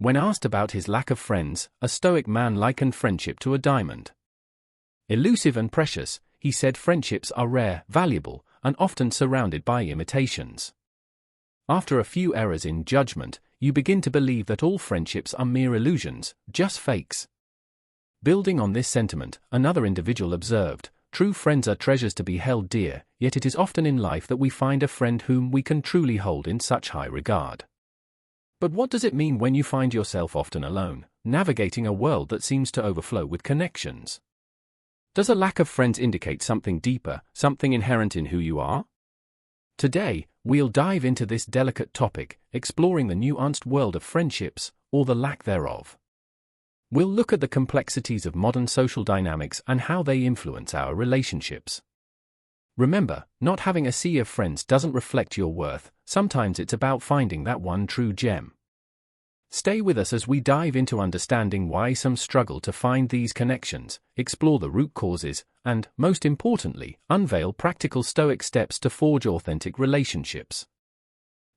When asked about his lack of friends, a Stoic man likened friendship to a diamond. Elusive and precious, he said friendships are rare, valuable, and often surrounded by imitations. After a few errors in judgment, you begin to believe that all friendships are mere illusions, just fakes. Building on this sentiment, another individual observed, "True friends are treasures to be held dear, yet it is often in life that we find a friend whom we can truly hold in such high regard." But what does it mean when you find yourself often alone, navigating a world that seems to overflow with connections? Does a lack of friends indicate something deeper, something inherent in who you are? Today, we'll dive into this delicate topic, exploring the nuanced world of friendships, or the lack thereof. We'll look at the complexities of modern social dynamics and how they influence our relationships. Remember, not having a sea of friends doesn't reflect your worth. Sometimes it's about finding that one true gem. Stay with us as we dive into understanding why some struggle to find these connections, explore the root causes, and, most importantly, unveil practical Stoic steps to forge authentic relationships.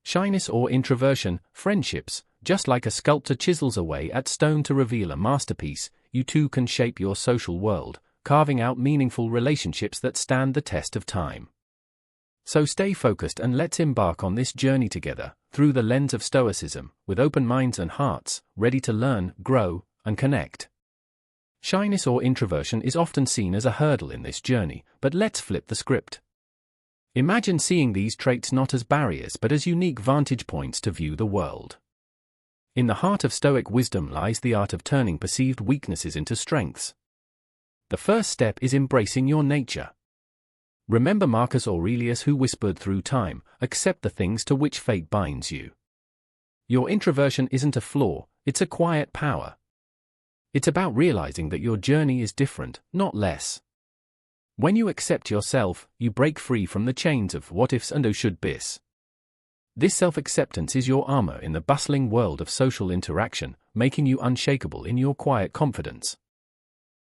Shyness or introversion, friendships, just like a sculptor chisels away at stone to reveal a masterpiece, you too can shape your social world, carving out meaningful relationships that stand the test of time. So stay focused and let's embark on this journey together, through the lens of Stoicism, with open minds and hearts, ready to learn, grow, and connect. Shyness or introversion is often seen as a hurdle in this journey, but let's flip the script. Imagine seeing these traits not as barriers but as unique vantage points to view the world. In the heart of Stoic wisdom lies the art of turning perceived weaknesses into strengths. The first step is embracing your nature. Remember Marcus Aurelius, who whispered through time, "Accept the things to which fate binds you." Your introversion isn't a flaw, it's a quiet power. It's about realizing that your journey is different, not less. When you accept yourself, you break free from the chains of what-ifs and oh-should-bes. This self-acceptance is your armor in the bustling world of social interaction, making you unshakable in your quiet confidence.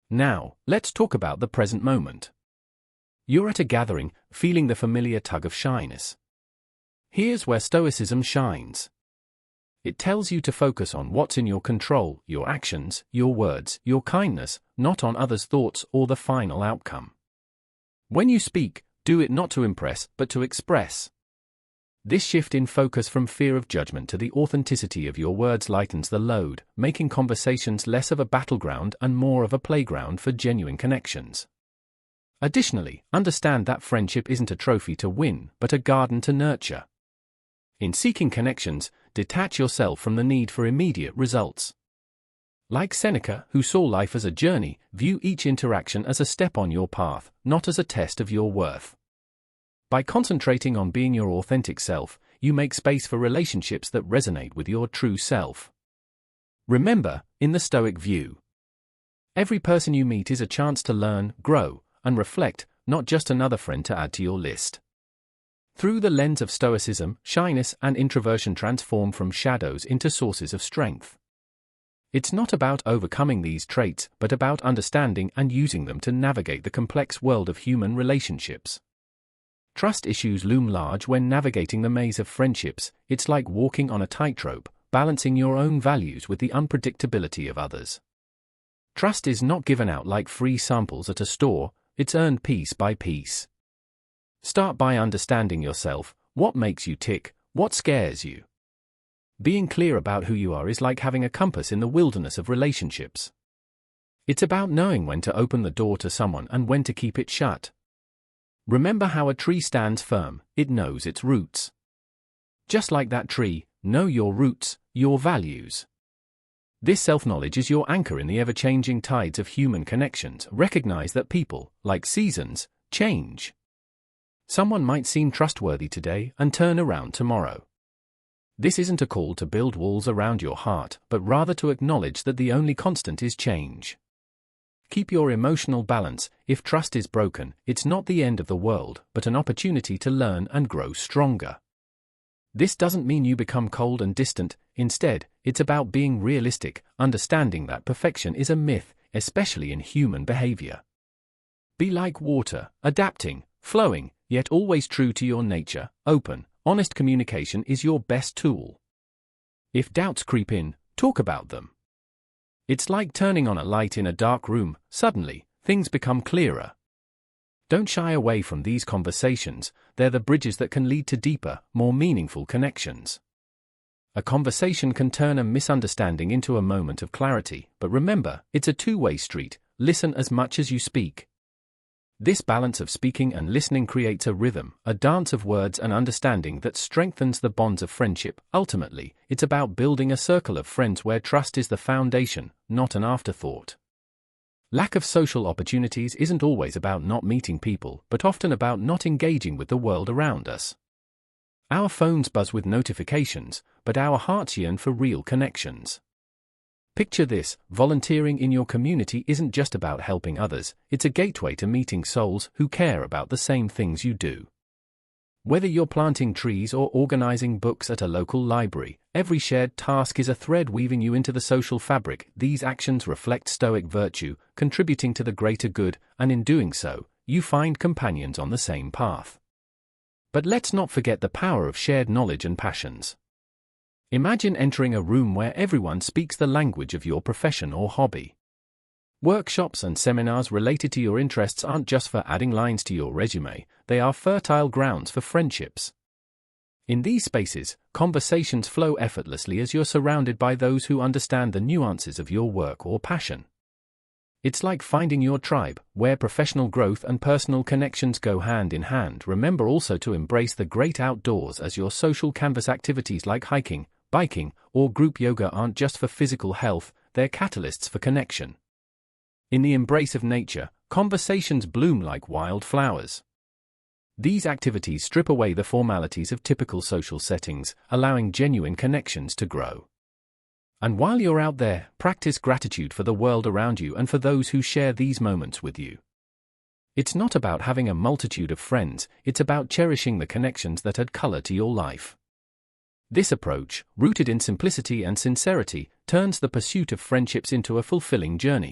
Now, let's talk about the present moment. You're at a gathering, feeling the familiar tug of shyness. Here's where Stoicism shines. It tells you to focus on what's in your control, your actions, your words, your kindness, not on others' thoughts or the final outcome. When you speak, do it not to impress, but to express. This shift in focus from fear of judgment to the authenticity of your words lightens the load, making conversations less of a battleground and more of a playground for genuine connections. Additionally, understand that friendship isn't a trophy to win, but a garden to nurture. In seeking connections, detach yourself from the need for immediate results. Like Seneca, who saw life as a journey, view each interaction as a step on your path, not as a test of your worth. By concentrating on being your authentic self, you make space for relationships that resonate with your true self. Remember, in the Stoic view, every person you meet is a chance to learn, grow, and reflect, not just another friend to add to your list. Through the lens of Stoicism, shyness and introversion transform from shadows into sources of strength. It's not about overcoming these traits, but about understanding and using them to navigate the complex world of human relationships. Trust issues loom large when navigating the maze of friendships. It's like walking on a tightrope, balancing your own values with the unpredictability of others. Trust is not given out like free samples at a store, it's earned piece by piece. Start by understanding yourself, what makes you tick, what scares you. Being clear about who you are is like having a compass in the wilderness of relationships. It's about knowing when to open the door to someone and when to keep it shut. Remember how a tree stands firm, it knows its roots. Just like that tree, know your roots, your values. This self-knowledge is your anchor in the ever-changing tides of human connections. Recognize that people, like seasons, change. Someone might seem trustworthy today and turn around tomorrow. This isn't a call to build walls around your heart, but rather to acknowledge that the only constant is change. Keep your emotional balance. If trust is broken, it's not the end of the world, but an opportunity to learn and grow stronger. This doesn't mean you become cold and distant. Instead, it's about being realistic, understanding that perfection is a myth, especially in human behavior. Be like water, adapting, flowing, yet always true to your nature. Open, honest communication is your best tool. If doubts creep in, Talk about them. It's like turning on a light in a dark room. Suddenly, things become clearer. Don't shy away from these conversations. They're the bridges that can lead to deeper, more meaningful connections. A conversation can turn a misunderstanding into a moment of clarity, but remember, it's a two-way street. Listen as much as you speak. This balance of speaking and listening creates a rhythm, a dance of words and understanding that strengthens the bonds of friendship. Ultimately, it's about building a circle of friends where trust is the foundation, not an afterthought. Lack of social opportunities isn't always about not meeting people, but often about not engaging with the world around us. Our phones buzz with notifications, but our hearts yearn for real connections. Picture this: volunteering in your community isn't just about helping others, it's a gateway to meeting souls who care about the same things you do. Whether you're planting trees or organizing books at a local library, every shared task is a thread weaving you into the social fabric. These actions reflect Stoic virtue, contributing to the greater good, and in doing so, you find companions on the same path. But let's not forget the power of shared knowledge and passions. Imagine entering a room where everyone speaks the language of your profession or hobby. Workshops and seminars related to your interests aren't just for adding lines to your resume, they are fertile grounds for friendships. In these spaces, conversations flow effortlessly as you're surrounded by those who understand the nuances of your work or passion. It's like finding your tribe, where professional growth and personal connections go hand in hand. Remember also to embrace the great outdoors, as your social canvas. Activities like hiking, biking, or group yoga aren't just for physical health, they're catalysts for connection. In the embrace of nature, conversations bloom like wildflowers. These activities strip away the formalities of typical social settings, allowing genuine connections to grow. And while you're out there, practice gratitude for the world around you and for those who share these moments with you. It's not about having a multitude of friends, it's about cherishing the connections that add color to your life. This approach, rooted in simplicity and sincerity, turns the pursuit of friendships into a fulfilling journey.